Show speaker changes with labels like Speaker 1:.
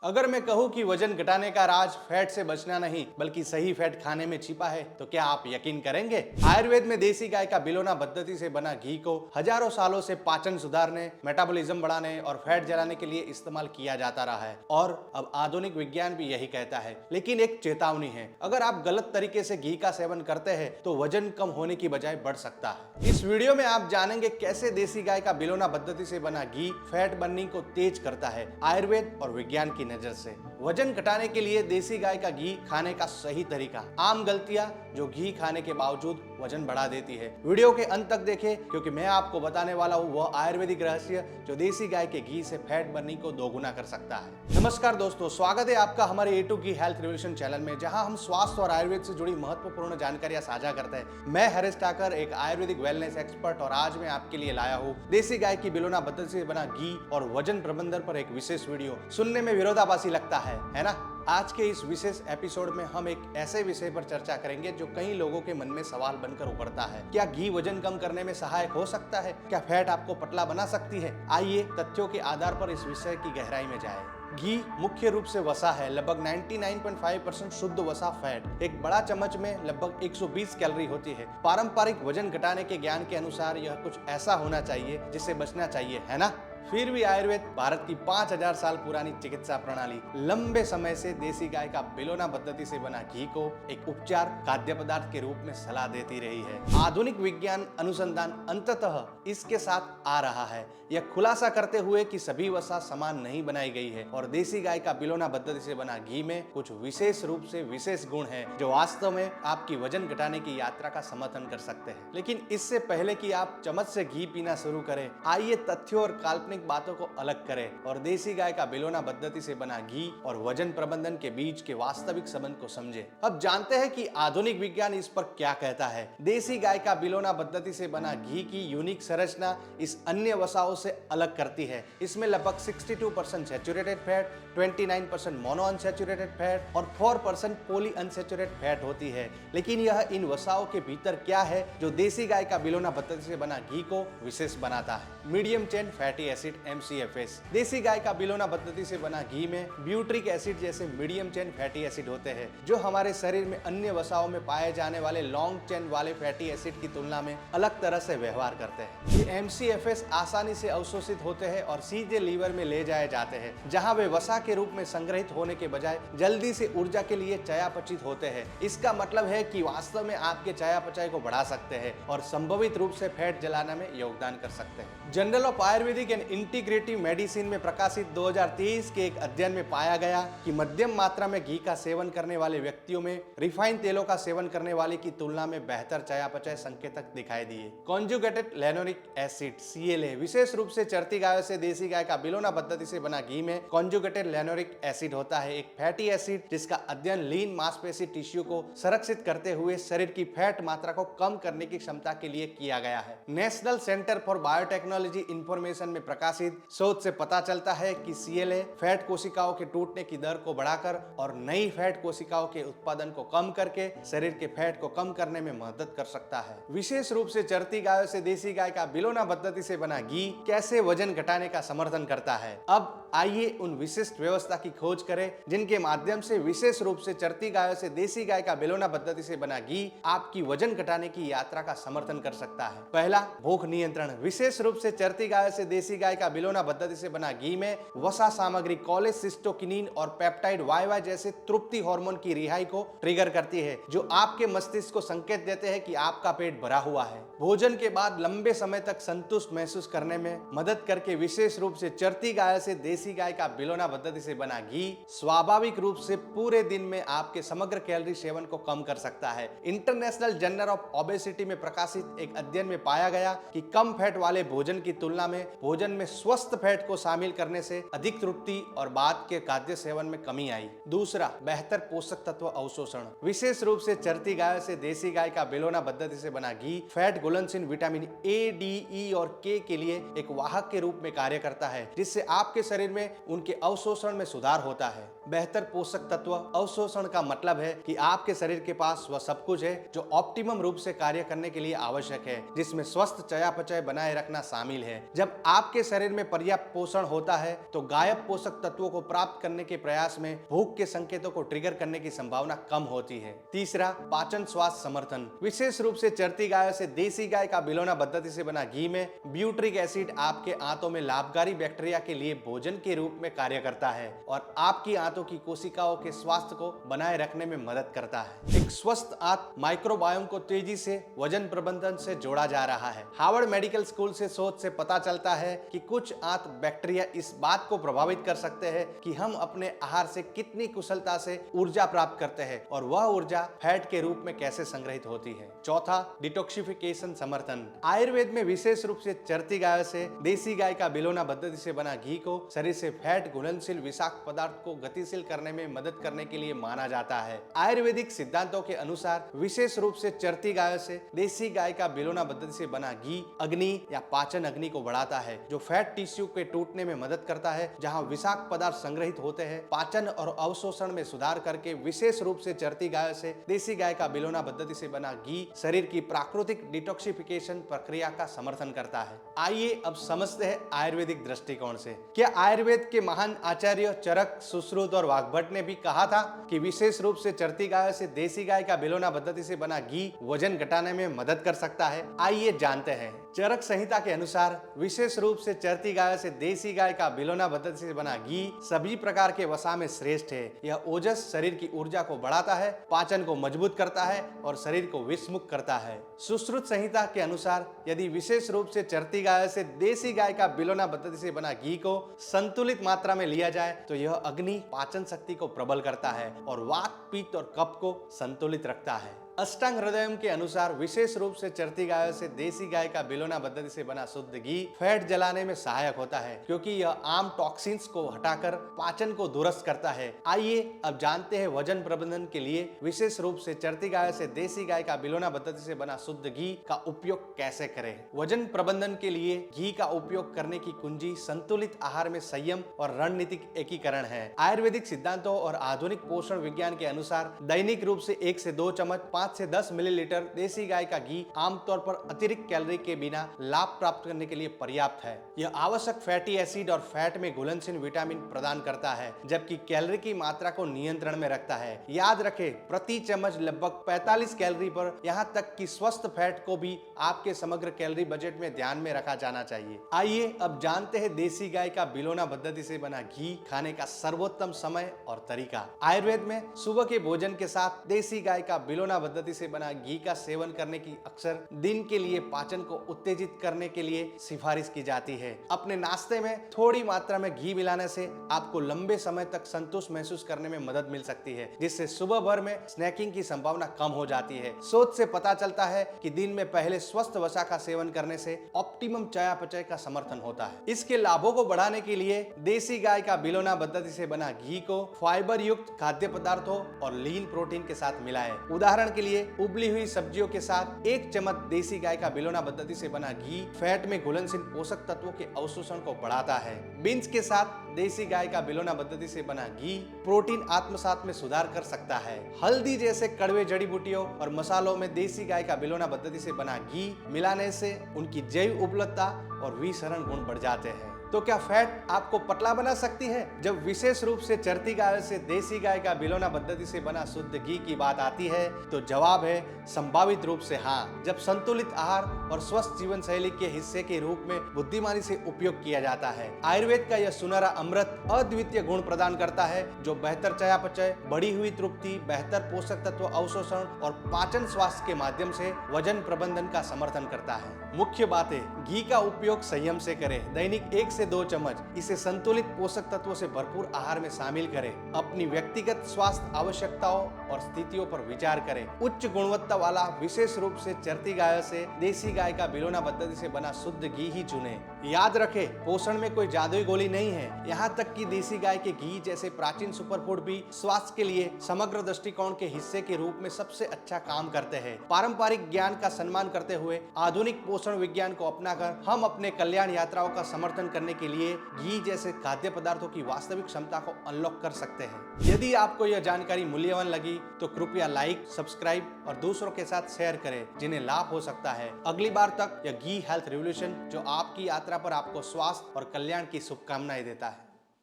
Speaker 1: अगर मैं कहूं कि वजन घटाने का राज फैट से बचना नहीं बल्कि सही फैट खाने में छिपा है तो क्या आप यकीन करेंगे? आयुर्वेद में देसी गाय का बिलोना पद्धति से बना घी को हजारों सालों से पाचन सुधारने, मेटाबॉलिज्म बढ़ाने और फैट जलाने के लिए इस्तेमाल किया जाता रहा है और अब आधुनिक विज्ञान भी यही कहता है। लेकिन एक चेतावनी है, अगर आप गलत तरीके से घी का सेवन करते हैं तो वजन कम होने की बजाय बढ़ सकता है। इस वीडियो में आप जानेंगे कैसे देसी गाय का बिलोना पद्धति से बना घी फैट बर्निंग को तेज करता है आयुर्वेद और विज्ञान की नजर से। वजन घटाने के लिए देसी गाय का घी खाने का सही तरीका, आम गलतियां जो घी खाने के बावजूद वजन बढ़ा देती है। वीडियो के अंत तक देखें क्योंकि मैं आपको बताने वाला हूँ वह आयुर्वेदिक रहस्य जो देसी गाय के घी से फैट बर्निंग को दोगुना कर सकता है। नमस्कार दोस्तों, स्वागत है आपका हमारे A2 की हेल्थ रिवोल्यूशन चैनल में, जहां हम स्वास्थ्य और आयुर्वेद से जुड़ी महत्वपूर्ण जानकारियां साझा करते हैं। मैं हरीश ठाकर, एक आयुर्वेदिक वेलनेस एक्सपर्ट, और आज मैं आपके लिए लाया हूँ देसी गाय की बिलोना पद्धति से बना घी और वजन प्रबंधन पर एक विशेष वीडियो। सुनने में विरोधाभासी लगता है ना? आज के इस विशेष एपिसोड में हम एक ऐसे विषय पर चर्चा करेंगे जो कई लोगों के मन में सवाल बनकर उभरता है। क्या घी वजन कम करने में सहायक हो सकता है? क्या फैट आपको पतला बना सकती है? आइए तथ्यों के आधार पर इस विषय की गहराई में जाएं। घी मुख्य रूप से वसा है, लगभग 99.5% शुद्ध वसा फैट। एक बड़ा चम्मच में लगभग 120 कैलोरी होती है। पारंपरिक वजन घटाने के ज्ञान के अनुसार यह कुछ ऐसा होना चाहिए जिससे बचना चाहिए, है ना? फिर भी आयुर्वेद, भारत की 5000 साल पुरानी चिकित्सा प्रणाली, लंबे समय से देसी गाय का बिलोना पद्धति से बना घी को एक उपचार खाद्य पदार्थ के रूप में सलाह देती रही है। आधुनिक विज्ञान अनुसंधान अंततः इसके साथ आ रहा है, यह खुलासा करते हुए कि सभी वसा समान नहीं बनाई गई है और देसी गाय का बिलोना पद्धति से बना घी में कुछ विशेष रूप से विशेष गुण है जो वास्तव में आपकी वजन घटाने की यात्रा का समर्थन कर सकते हैं। लेकिन इससे पहले कि आप चम्मच से घी पीना शुरू करें, आइए तथ्यों और काल्पनिक बातों को अलग करें और देसी गाय का बिलोना पद्धति से बना घी और वजन प्रबंधन के बीच के वास्तविक संबंध को समझे। अब जानते हैं कि आधुनिक विज्ञान इस पर क्या कहता है। देसी गाय का बिलोना पद्धति से बना घी की यूनिक संरचना इस अन्य वसाओं से अलग करती है। इसमें लगभग 62% saturated fat, 29% mono unsaturated fat और 4% पॉली अनसैचुरेटेड फैट होती है। लेकिन यह इन वसाओं के भीतर क्या है जो देसी गाय का बिलोना पद्धति से बना घी को विशेष बनाता है? Medium chain fatty acid, MCFS। देसी गाय का बिलोना पद्धति से बना घी में ब्यूट्रिक एसिड जैसे मीडियम चेन फैटी एसिड होते हैं जो हमारे शरीर में अन्य वसाओं में पाए जाने वाले लॉन्ग चेन वाले फैटी एसिड की तुलना में अलग तरह से व्यवहार करते हैं। ये MCFS आसानी से अवशोषित होते हैं और सीधे लीवर में ले जाए जाते हैं, जहां वे वसा के रूप में संग्रहित होने के बजाय जल्दी से ऊर्जा के लिए चयापचित होते हैं। इसका मतलब है कि वास्तव में आपके चयापचय को बढ़ा सकते हैं और संभवित रूप से फैट जलाने में योगदान कर सकते हैं। Journal of Ayurvedic and integrative medicine में प्रकाशित 2023 के एक अध्ययन में पाया गया कि मध्यम मात्रा में घी का सेवन करने वाले व्यक्तियों में रिफाइंड तेलों का सेवन करने वाले की तुलना में बेहतर चयापचय संकेतक दिखाई दिए। कॉन्जुगेटेड लैनोनिक एसिड CLA, विशेष रूप से चरती गायों से देसी गाय का बिलोना पद्धति से बना घी में कॉन्जुगेटेड लैनोनिक एसिड होता है, एक फैटी एसिड जिसका अध्ययन लीन मांसपेशी टिश्यू को संरक्षित करते हुए शरीर की फैट मात्रा को कम करने की क्षमता के लिए किया गया है। National centre for biotechnology information में प्रकाशित शोध से पता चलता है कि CLA फैट कोशिकाओं के टूटने की दर को बढ़ाकर और नई फैट कोशिकाओं के उत्पादन को कम करके शरीर के फैट को कम करने में मदद कर सकता है। विशेष रूप से चरती गायों से देसी गाय का बिलोना पद्धति से बना घी कैसे वजन घटाने का समर्थन करता है। अब आइए उन विशिष्ट व्यवस्था की खोज करें जिनके माध्यम से विशेष रूप से चरती गायों से देसी गाय का बिलोना पद्धति से बना घी आपकी वजन घटाने की यात्रा का समर्थन कर सकता है। पहला, भूख नियंत्रण। विशेष रूप से चरती गायों से देसी गाय का बिलोना पद्धति से बना घी में वसा सामग्री कोलेसिस्टोकिनिन और पेप्टाइड YY जैसे तृप्ति हार्मोन की रिहाई को ट्रिगर करती है जो आपके मस्तिष्क को संकेत देते हैं कि आपका पेट भरा हुआ है। भोजन के बाद लंबे समय तक संतुष्ट महसूस करने में मदद करके विशेष रूप से चरती गाय से देसी गाय का बिलोना पद्धति से बना घी स्वाभाविक रूप से पूरे दिन में आपके समग्र कैलोरी सेवन को कम कर सकता है। इंटरनेशनल जर्नल ऑफ ओबेसिटी में प्रकाशित एक अध्ययन में पाया गया कि कम फैट वाले भोजन की तुलना में भोजन में स्वस्थ फैट को शामिल करने से अधिक तृप्ति और बाद के खाद्य सेवन में कमी आई। दूसरा, बेहतर पोषक तत्व अवशोषण। विशेष रूप से चरती गाय से देसी गाय का बिलोना पद्धति से बना घी फैट घुलनशील विटामिन A, D, E और K के लिए एक वाहक के रूप में कार्य करता है जिससे आपके शरीर में उनके अवशोषण में सुधार होता है। बेहतर पोषक तत्व अवशोषण का मतलब है कि आपके शरीर के पास वह सब कुछ है जो ऑप्टिमम रूप से कार्य करने के लिए आवश्यक है, जिसमें स्वस्थ चयापचय बनाए रखना शामिल है। जब आपके शरीर में पर्याप्त पोषण होता है तो गायब पोषक तत्वों को प्राप्त करने के प्रयास में भूख के संकेतों को ट्रिगर करने की संभावना कम होती है। तीसरा, पाचन स्वास्थ्य समर्थन। विशेष रूप से चरती गायों से देसी गाय का बिलोना पद्धति से बना घी में ब्यूट्रिक एसिड आपके आंतों में लाभकारी बैक्टीरिया के लिए भोजन के रूप में कार्य करता है और आपकी आंतों की कोशिकाओं के स्वास्थ्य को बनाए रखने में मदद करता है। एक स्वस्थ आंत माइक्रोबायोम को तेजी से वजन प्रबंधन से जोड़ा जा रहा है। हार्वर्ड मेडिकल स्कूल से शोध से पता चलता है कि कुछ आंत बैक्टीरिया इस बात को प्रभावित कर सकते हैं कि हम अपने आहार से कितनी कुशलता से ऊर्जा प्राप्त करते हैं और वह ऊर्जा फैट के रूप में कैसे संग्रहित होती है। चौथा, डिटॉक्सिफिकेशन समर्थन। आयुर्वेद में विशेष रूप से चरती गाय से देसी गाय का बिलोना पद्धति से बना घी को शरीर से फैट घुलनशील विषाक्त पदार्थ को गतिशील करने में मदद करने के लिए माना जाता है। आयुर्वेदिक सिद्धांतों के अनुसार विशेष रूप से चरती गाय से देसी गाय का बिलोना पद्धति से बना घी अग्नि या पाचन अग्नि को बढ़ाता है, जो फैट टिश्यू के टूटने में मदद करता है जहां विषाक्त पदार्थ संग्रहित होते हैं। पाचन और अवशोषण में सुधार करके विशेष रूप से चरती गाय से देसी गाय का बिलोना पद्धति से बना घी शरीर की प्राकृतिक डिटॉक्सिफिकेशन प्रक्रिया का समर्थन करता है। आइए अब समझते हैं आयुर्वेदिक दृष्टिकोण से। क्या आयुर्वेद के महान आचार्य चरक, सुश्रुत और वाग्भट ने भी कहा था कि विशेष रूप से चरती गाय से देसी गाय का बिलोना पद्धति से बना घी वजन घटाने में मदद कर सकता है? आइए जानते हैं। चरक संहिता के अनुसार विशेष रूप से चरती गाय से देसी गाय का बिलोना पद्धति से बना घी सभी प्रकार के वसा में श्रेष्ठ है। यह ओजस शरीर की ऊर्जा को बढ़ाता है, पाचन को मजबूत करता है और शरीर को विषमुक्त करता है। सुश्रुत संहिता के अनुसार यदि विशेष रूप से चरती गाय से देसी गाय का बिलोना पद्धति से बना घी को संतुलित मात्रा में लिया जाए तो यह अग्नि पाचन शक्ति को प्रबल करता है और वात, पित्त और कफ को संतुलित रखता है। अष्टांग हृदयम के अनुसार विशेष रूप से चरती गाय से देसी गाय का बिलोना पद्धति से बना शुद्ध घी फैट जलाने में सहायक होता है, क्योंकि यह आम टॉक्सिन्स को हटाकर पाचन को दुरुस्त करता है। आइए अब जानते हैं वजन प्रबंधन के लिए विशेष रूप से चरती गाय से देसी गाय का बिलोना पद्धति से बना शुद्ध घी का उपयोग कैसे करें। वजन प्रबंधन के लिए घी का उपयोग करने की कुंजी संतुलित आहार में संयम और रणनीतिक एकीकरण है। आयुर्वेदिक सिद्धांतों और आधुनिक पोषण विज्ञान के अनुसार दैनिक रूप से 1 से 2 चम्मच 5 से 10 मिलीलीटर देसी गाय का घी आमतौर पर अतिरिक्त कैलोरी के बिना लाभ प्राप्त करने के लिए पर्याप्त है। यह आवश्यक फैटी एसिड और फैट में घुलनशील विटामिन प्रदान करता है, जबकि कैलोरी की मात्रा को नियंत्रण में रखता है। याद रखें, प्रति चम्मच लगभग 45 कैलोरी पर, यहाँ तक कि स्वस्थ फैट को भी आपके समग्र कैलोरी बजट में ध्यान में रखा जाना चाहिए। आइए अब जानते हैं देसी गाय का बिलोना पद्धति से बना घी खाने का सर्वोत्तम समय और तरीका। आयुर्वेद में सुबह के भोजन के साथ देसी गाय का बिलोना पद्धति से बना घी का सेवन करने की अक्सर दिन के लिए पाचन को उत्तेजित करने के लिए सिफारिश की जाती है। अपने नाश्ते में थोड़ी मात्रा में घी मिलाने से आपको लंबे समय तक संतुष्ट महसूस करने में मदद मिल सकती है, जिससे सुबह भर में स्नैकिंग की संभावना कम हो जाती है। शोध से पता चलता है कि दिन में पहले स्वस्थ वसा का सेवन करने से ऑप्टिमम चयापचय का समर्थन होता है। इसके लाभों को बढ़ाने के लिए देसी गाय का बिलोना पद्धति से बना घी को फाइबर युक्त खाद्य पदार्थों और लीन प्रोटीन के साथ मिलाएं। उदाहरण के लिए उबली हुई सब्जियों के साथ 1 चम्मच देसी गाय का बिलोना पद्धति से बना घी फैट में घुलनशील पोषक तत्वों के अवशोषण को बढ़ाता है। बीन्स के साथ देसी गाय का बिलोना पद्धति से बना घी प्रोटीन आत्मसात में सुधार कर सकता है। हल्दी जैसे कड़वे जड़ी बूटियों और मसालों में देसी गाय का बिलोना पद्धति से बना घी मिलाने से उनकी जैव उपलब्धता और विसरण गुण बढ़ जाते हैं। तो क्या फैट आपको पतला बना सकती है? जब विशेष रूप से चरती गाय से देसी गाय का बिलोना पद्धति से बना शुद्ध घी की बात आती है तो जवाब है संभावित रूप से हाँ। जब संतुलित आहार और स्वस्थ जीवन शैली के हिस्से के रूप में बुद्धिमानी से उपयोग किया जाता है। आयुर्वेद का यह सुनहरा अमृत अद्वितीय गुण प्रदान करता है, जो बेहतर चयापचय, बढ़ी हुई तृप्ति, बेहतर पोषक तत्व अवशोषण और पाचन स्वास्थ्य के माध्यम से वजन प्रबंधन का समर्थन करता है। मुख्य बातें: घी का उपयोग संयम से करें। दैनिक 1 से 2 चम्मच। इसे संतुलित पोषक तत्वों से भरपूर आहार में शामिल करें। अपनी व्यक्तिगत स्वास्थ्य आवश्यकताओं और स्थितियों पर विचार करें। उच्च गुणवत्ता वाला विशेष रूप से चरती गाय से देसी गाय का बिलोना पद्धति से बना शुद्ध घी ही चुनें। याद रखें, पोषण में कोई जादुई गोली नहीं है। यहाँ तक कि देसी गाय के घी जैसे प्राचीन सुपरफूड भी स्वास्थ्य के लिए समग्र दृष्टिकोण के हिस्से के रूप में सबसे अच्छा काम करते हैं। पारंपरिक ज्ञान का सम्मान करते हुए आधुनिक पोषण विज्ञान को अपनाकर हम अपने कल्याण यात्राओं का समर्थन करने करने के लिए घी जैसे खाद्य पदार्थों की वास्तविक क्षमता को अनलॉक कर सकते हैं। यदि आपको यह जानकारी मूल्यवान लगी तो कृपया लाइक, सब्सक्राइब और दूसरों के साथ शेयर करें जिन्हें लाभ हो सकता है। अगली बार तक यह घी हेल्थ रिवॉल्यूशन जो आपकी यात्रा पर आपको स्वास्थ्य और कल्याण की शुभकामनाएं देता है।